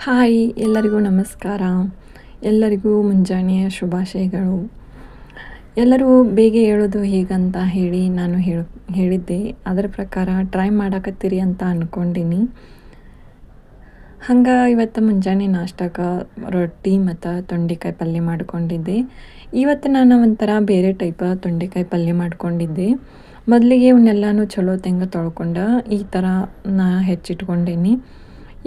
Hi ಎಲ್ಲರಿಗೂ ನಮಸ್ಕಾರ. ಎಲ್ಲರಿಗೂ ಮುಂಜಾನೆಯ ಶುಭಾಶಯಗಳು. ಎಲ್ಲರೂ ಬೇಗ ಏಳೋದು ಹೇಗಂತ ಹೇಳಿ ನಾನು ಹೇಳಿದ್ದೆ. ಅದರ ಪ್ರಕಾರ ಟ್ರೈ ಮಾಡಾಕತ್ತೀರಿ ಅಂತ ಅಂದ್ಕೊಂಡೀನಿ. ಹಂಗೆ ಇವತ್ತು ಮುಂಜಾನೆ ನಾಷ್ಟಕ್ಕೆ ರೊಟ್ಟಿ ಮತ್ತು ತೊಂಡೆಕಾಯಿ ಪಲ್ಯ ಮಾಡ್ಕೊಂಡಿದ್ದೆ. ಇವತ್ತು ನಾನು ಒಂಥರ ಬೇರೆ ಟೈಪ ತೊಂಡೆಕಾಯಿ ಪಲ್ಯ ಮಾಡ್ಕೊಂಡಿದ್ದೆ. ಮೊದಲಿಗೆ ಇವನ್ನೆಲ್ಲನೂ ಚಲೋ ತೆಂಗ ತೊಳ್ಕೊಂಡು ಈ ಥರ ಹೆಚ್ಚಿಟ್ಕೊಂಡೀನಿ.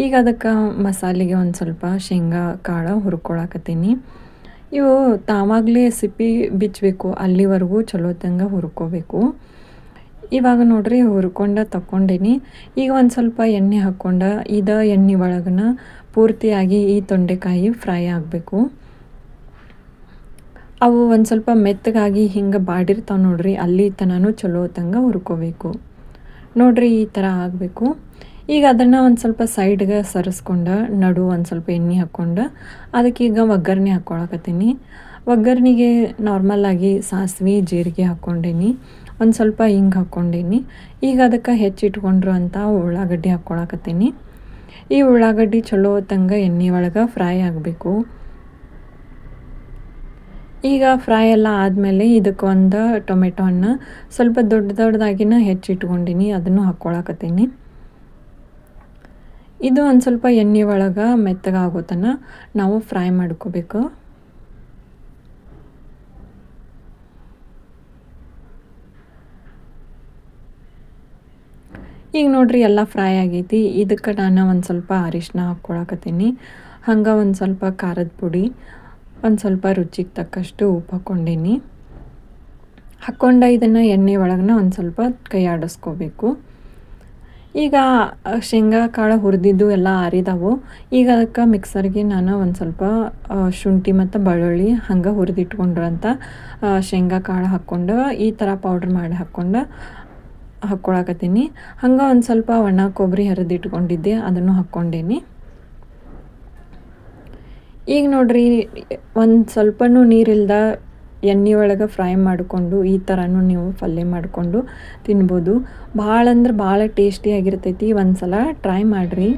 ಈಗ ಅದಕ್ಕೆ ಮಸಾಲೆಗೆ ಒಂದು ಸ್ವಲ್ಪ ಶೇಂಗಾ ಕಾಳು ಹುರ್ಕೊಳಕತ್ತೀನಿ. ಇವು ತಾವಾಗಲೇ ಸಿಪ್ಪೆ ಬಿಚ್ಚಬೇಕು, ಅಲ್ಲಿವರೆಗೂ ಚಲೋತ್ತಂಗೆ ಹುರ್ಕೋಬೇಕು. ಇವಾಗ ನೋಡ್ರಿ ಹುರ್ಕೊಂಡು ತಕ್ಕೊಂಡೀನಿ. ಈಗ ಒಂದು ಸ್ವಲ್ಪ ಎಣ್ಣೆ ಹಾಕ್ಕೊಂಡು ಎಣ್ಣೆ ಒಳಗನ ಪೂರ್ತಿಯಾಗಿ ಈ ತೊಂಡೆಕಾಯಿ ಫ್ರೈ ಆಗಬೇಕು. ಅವು ಒಂದು ಸ್ವಲ್ಪ ಮೆತ್ತಗಾಗಿ ಹಿಂಗೆ ಬಾಡಿರ್ತಾವೆ ನೋಡ್ರಿ, ಅಲ್ಲಿ ತನೂ ಚಲೋತ್ತಂಗೆ ಹುರ್ಕೋಬೇಕು. ನೋಡ್ರಿ ಈ ಥರ ಆಗಬೇಕು. ಈಗ ಅದನ್ನು ಒಂದು ಸ್ವಲ್ಪ ಸೈಡ್ಗೆ ಸರಿಸ್ಕೊಂಡು ನಡು ಒಂದು ಸ್ವಲ್ಪ ಎಣ್ಣೆ ಹಾಕ್ಕೊಂಡು ಅದಕ್ಕೀಗ ಒಗ್ಗರಣೆ ಹಾಕ್ಕೊಳಕತ್ತೀನಿ. ಒಗ್ಗರಣೆಗೆ ನಾರ್ಮಲಾಗಿ ಸಾಸಿವೆ ಜೀರಿಗೆ ಹಾಕ್ಕೊಂಡೀನಿ, ಒಂದು ಸ್ವಲ್ಪ ಹಿಂಗೆ ಹಾಕ್ಕೊಂಡೀನಿ. ಈಗ ಅದಕ್ಕೆ ಹೆಚ್ಚಿಟ್ಕೊಂಡ್ರು ಅಂತ ಉಳ್ಳಾಗಡ್ಡಿ ಹಾಕ್ಕೊಳಕತ್ತೀನಿ. ಈ ಉಳ್ಳಾಗಡ್ಡಿ ಚಲೋ ತಂಗ ಎಣ್ಣೆ ಒಳಗೆ ಫ್ರೈ ಆಗಬೇಕು. ಈಗ ಫ್ರೈ ಎಲ್ಲ ಆದಮೇಲೆ ಇದಕ್ಕೆ ಒಂದು ಟೊಮೆಟೊ ಹಣ್ಣು ಸ್ವಲ್ಪ ದೊಡ್ಡದಾಗಿನ ಹೆಚ್ಚಿಟ್ಕೊಂಡೀನಿ, ಅದನ್ನು ಹಾಕ್ಕೊಳಕತ್ತೀನಿ. ಇದು ಒಂದು ಸ್ವಲ್ಪ ಎಣ್ಣೆ ಒಳಗೆ ಮೆತ್ತಗಾಗೋ ತನಕ ನಾವು ಫ್ರೈ ಮಾಡ್ಕೋಬೇಕು. ಈಗ ನೋಡ್ರಿ ಎಲ್ಲ ಫ್ರೈ ಆಗೈತಿ. ಇದಕ್ಕೆ ನಾನು ಒಂದು ಸ್ವಲ್ಪ ಅರಿಶಿನ ಹಾಕ್ಕೊಳಕತ್ತೀನಿ. ಹಂಗೆ ಒಂದು ಸ್ವಲ್ಪ ಖಾರದ ಪುಡಿ, ಒಂದು ಸ್ವಲ್ಪ ರುಚಿಗೆ ತಕ್ಕಷ್ಟು ಉಪ್ಪು ಹಾಕ್ಕೊಂಡೀನಿ. ಹಾಕ್ಕೊಂಡು ಇದನ್ನು ಎಣ್ಣೆ ಒಳಗನ ಒಂದು ಸ್ವಲ್ಪ ಕೈ ಆಡಿಸ್ಕೋಬೇಕು. ಈಗ ಶೇಂಗಾ ಕಾಳು ಹುರಿದಿದ್ದು ಎಲ್ಲ ಆರಿದಾವು. ಈಗ ಅದಕ್ಕೆ ಮಿಕ್ಸರ್ಗೆ ನಾನು ಒಂದು ಸ್ವಲ್ಪ ಶುಂಠಿ ಮತ್ತು ಬೆಳ್ಳುಳ್ಳಿ ಹಂಗೆ ಹುರಿದಿಟ್ಕೊಂಡಿರೋಂಥ ಶೇಂಗಾ ಕಾಳು ಹಾಕ್ಕೊಂಡು ಈ ಥರ ಪೌಡ್ರ್ ಮಾಡಿ ಹಾಕ್ಕೊಳಕತ್ತೀನಿ. ಹಂಗೆ ಒಂದು ಸ್ವಲ್ಪ ಒಣ ಕೊಬ್ಬರಿ ಹರಿದಿಟ್ಕೊಂಡಿದ್ದೆ, ಅದನ್ನು ಹಾಕ್ಕೊಂಡೀನಿ. ಈಗ ನೋಡ್ರಿ ಒಂದು ಸ್ವಲ್ಪನೂ ನೀರಿಲ್ದ ಎಣ್ಣೆ ಒಳಗೆ ಫ್ರೈ ಮಾಡಿಕೊಂಡು ಈ ಥರನೂ ನೀವು ಪಲ್ಯ ಮಾಡಿಕೊಂಡು ತಿನ್ಬೋದು. ಭಾಳ ಅಂದ್ರೆ ಭಾಳ ಟೇಸ್ಟಿಯಾಗಿರ್ತೈತಿ. ಒಂದು ಸಲ ಟ್ರೈ ಮಾಡಿರಿ.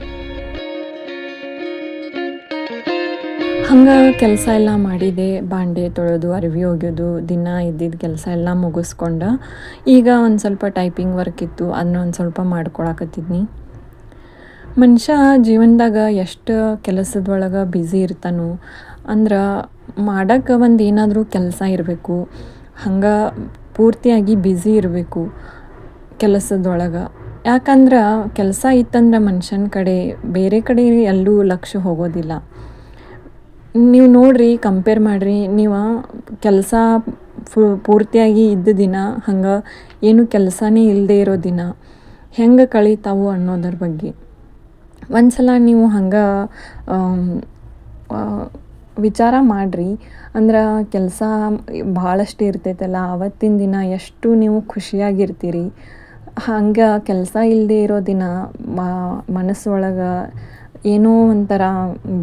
ಹಂಗೆ ಕೆಲಸ ಎಲ್ಲ ಮಾಡಿದೆ, ಬಾಂಡೆ ತೊಳೆದು ಅರಿವಿ ಒಗೆಯೋದು ದಿನ ಇದ್ದಿದ್ದ ಕೆಲಸ ಎಲ್ಲ ಮುಗಿಸ್ಕೊಂಡು ಈಗ ಒಂದು ಸ್ವಲ್ಪ ಟೈಪಿಂಗ್ ವರ್ಕ್ ಇತ್ತು, ಅದನ್ನ ಒಂದು ಸ್ವಲ್ಪ ಮಾಡ್ಕೊಳಕತ್ತಿದ್ನಿ. ಮನುಷ್ಯ ಜೀವನದಾಗ ಎಷ್ಟು ಕೆಲಸದೊಳಗೆ ಬ್ಯುಸಿ ಇರ್ತಾನೋ ಅಂದ್ರೆ ಮಾಡೋಕ್ಕೆ ಒಂದು ಏನಾದರೂ ಕೆಲಸ ಇರಬೇಕು. ಹಂಗೆ ಪೂರ್ತಿಯಾಗಿ ಬ್ಯುಸಿ ಇರಬೇಕು ಕೆಲಸದೊಳಗೆ. ಯಾಕಂದ್ರೆ ಕೆಲಸ ಇತ್ತಂದ್ರೆ ಮನುಷ್ಯನ ಕಡೆ ಬೇರೆ ಕಡೆ ಎಲ್ಲೂ ಲಕ್ಷ್ಯ ಹೋಗೋದಿಲ್ಲ. ನೀವು ನೋಡಿರಿ, ಕಂಪೇರ್ ಮಾಡಿರಿ, ನೀವು ಕೆಲಸ ಪೂರ್ತಿಯಾಗಿ ಇದ್ದ ದಿನ ಹಂಗೆ ಏನು ಕೆಲಸನೇ ಇಲ್ಲದೆ ಇರೋ ದಿನ ಹೆಂಗೆ ಕಳೀತಾವು ಅನ್ನೋದ್ರ ಬಗ್ಗೆ ಒಂದು ಸಲ ನೀವು ಹಂಗೆ ವಿಚಾರ ಮಾಡಿರಿ. ಅಂದ್ರೆ ಕೆಲಸ ಭಾಳಷ್ಟು ಇರ್ತೈತಲ್ಲ, ಆವತ್ತಿನ ದಿನ ಎಷ್ಟು ನೀವು ಖುಷಿಯಾಗಿರ್ತೀರಿ. ಹಂಗೆ ಕೆಲಸ ಇಲ್ಲದೆ ಇರೋ ದಿನ ಮನಸ್ಸೊಳಗೆ ಏನೋ ಒಂಥರ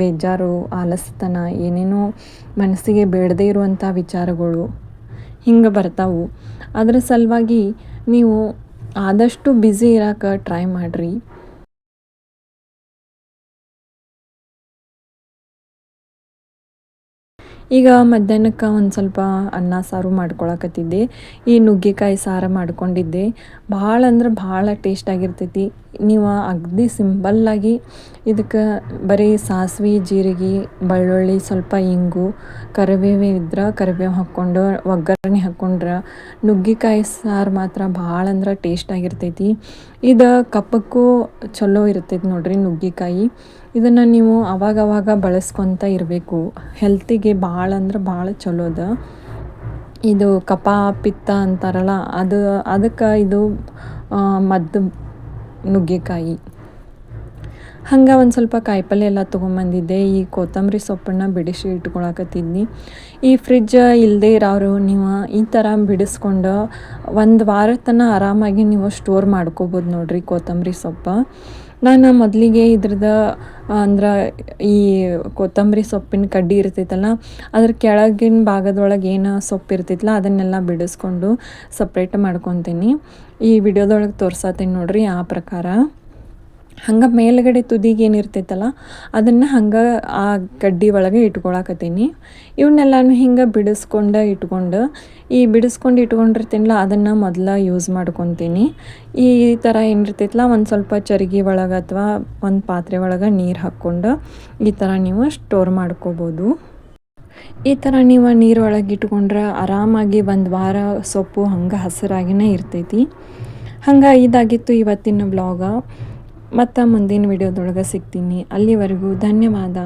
ಬೇಜಾರು, ಆಲಸ್ಯತನ, ಏನೇನೋ ಮನಸ್ಸಿಗೆ ಬೇಡದೇ ಇರುವಂಥ ವಿಚಾರಗಳು ಹಿಂಗೆ ಬರ್ತಾವೆ. ಅದ್ರ ಸಲುವಾಗಿ ನೀವು ಆದಷ್ಟು ಬ್ಯುಸಿ ಇರೋಕೆ ಟ್ರೈ ಮಾಡಿರಿ. ಈಗ ಮಧ್ಯಾಹ್ನಕ್ಕೆ ಒಂದು ಸ್ವಲ್ಪ ಅನ್ನ ಸಾರು ಮಾಡ್ಕೊಳಕತ್ತಿದ್ದೆ. ಈ ನುಗ್ಗೆಕಾಯಿ ಸಾರು ಮಾಡ್ಕೊಂಡಿದ್ದೆ. ಭಾಳ ಅಂದ್ರೆ ಭಾಳ ಟೇಸ್ಟಾಗಿರ್ತೈತಿ. ನೀವು ಅಗದಿ ಸಿಂಪಲ್ಲಾಗಿ ಇದಕ್ಕೆ ಬರೀ ಸಾಸಿವೆ ಜೀರಿಗೆ ಬೆಳ್ಳುಳ್ಳಿ ಸ್ವಲ್ಪ ಇಂಗು ಕರಿಬೇವು ಇದ್ರೆ ಕರಿಬೇವು ಹಾಕ್ಕೊಂಡು ಒಗ್ಗರಣೆ ಹಾಕ್ಕೊಂಡ್ರೆ ನುಗ್ಗೆಕಾಯಿ ಸಾರು ಮಾತ್ರ ಭಾಳ ಅಂದ್ರೆ ಟೇಸ್ಟಾಗಿರ್ತೈತಿ. ಇದು ಕಫಕ್ಕೂ ಚಲೋ ಇರ್ತೈತಿ ನೋಡ್ರಿ ನುಗ್ಗೆಕಾಯಿ. ಇದನ್ನು ನೀವು ಅವಾಗವಾಗ ಬಳಸ್ಕೊತ ಇರಬೇಕು. ಹೆಲ್ತಿಗೆ ಭಾಳ ಅಂದ್ರೆ ಭಾಳ ಚಲೋದ. ಇದು ಕಫ ಪಿತ್ತ ಅಂತಾರಲ್ಲ, ಅದಕ್ಕೆ ಇದು ಮದ್ದು ನುಗ್ಗೆಕಾಯಿ. ಹಂಗೆ ಒಂದು ಸ್ವಲ್ಪ ಕಾಯಿಪಲ್ಯ ಎಲ್ಲ ತೊಗೊಂಬಂದಿದ್ದೆ. ಈ ಕೊತ್ತಂಬರಿ ಸೊಪ್ಪನ್ನು ಬಿಡಿಸಿ ಇಟ್ಕೊಳಕತ್ತಿದ್ನಿ. ಈ ಫ್ರಿಡ್ಜ್ ಇಲ್ಲದೆ ಇರೋರು ನೀವು ಈ ಥರ ಬಿಡಿಸ್ಕೊಂಡು ಒಂದು ವಾರದ ತನಕ ಆರಾಮಾಗಿ ನೀವು ಸ್ಟೋರ್ ಮಾಡ್ಕೋಬೋದು ನೋಡ್ರಿ ಕೊತ್ತಂಬರಿ ಸೊಪ್ಪು. ನಾನು ಮೊದಲಿಗೆ ಇದ್ರದ್ದು ಅಂದ್ರೆ ಈ ಕೊತ್ತಂಬರಿ ಸೊಪ್ಪಿನ ಕಡ್ಡಿ ಇರ್ತೈತಲ್ಲ, ಅದ್ರ ಕೆಳಗಿನ ಭಾಗದೊಳಗೆ ಏನು ಸೊಪ್ಪು ಇರ್ತೈತಲ್ಲ ಅದನ್ನೆಲ್ಲ ಬಿಡಿಸ್ಕೊಂಡು ಸಪ್ರೇಟ್ ಮಾಡ್ಕೊತೀನಿ. ಈ ವಿಡಿಯೋದೊಳಗೆ ತೋರ್ಸತ್ತೀನಿ ನೋಡ್ರಿ ಆ ಪ್ರಕಾರ. ಹಂಗೆ ಮೇಲ್ಗಡೆ ತುದಿಗೆ ಏನಿರ್ತೈತಲ್ಲ ಅದನ್ನು ಹಂಗೆ ಆ ಕಡ್ಡಿ ಒಳಗೆ ಇಟ್ಕೊಳಕತ್ತೀನಿ. ಇವನ್ನೆಲ್ಲನೂ ಹಿಂಗೆ ಬಿಡಿಸ್ಕೊಂಡು ಇಟ್ಕೊಂಡಿರ್ತೀನಲ್ಲ ಅದನ್ನು ಮೊದಲ ಯೂಸ್ ಮಾಡ್ಕೊತೀನಿ. ಈ ಥರ ಏನಿರ್ತೈತಲ್ಲ ಒಂದು ಸ್ವಲ್ಪ ಚರ್ಗೆ ಒಳಗೆ ಅಥವಾ ಒಂದು ಪಾತ್ರೆ ಒಳಗೆ ನೀರು ಹಾಕ್ಕೊಂಡು ಈ ಥರ ನೀವು ಸ್ಟೋರ್ ಮಾಡ್ಕೋಬೋದು. ಈ ಥರ ನೀವು ನೀರು ಒಳಗೆ ಇಟ್ಕೊಂಡ್ರೆ ಆರಾಮಾಗಿ ಒಂದು ವಾರ ಸೊಪ್ಪು ಹಂಗೆ ಹಸಿರಾಗಿನೇ ಇರ್ತೈತಿ. ಹಂಗೆ ಇದಾಗಿತ್ತು ಇವತ್ತಿನ ಬ್ಲಾಗ. ಮತ್ತು ಮುಂದಿನ ವಿಡಿಯೋದೊಳಗೆ ಸಿಗ್ತೀನಿ. ಅಲ್ಲಿವರೆಗೂ ಧನ್ಯವಾದ.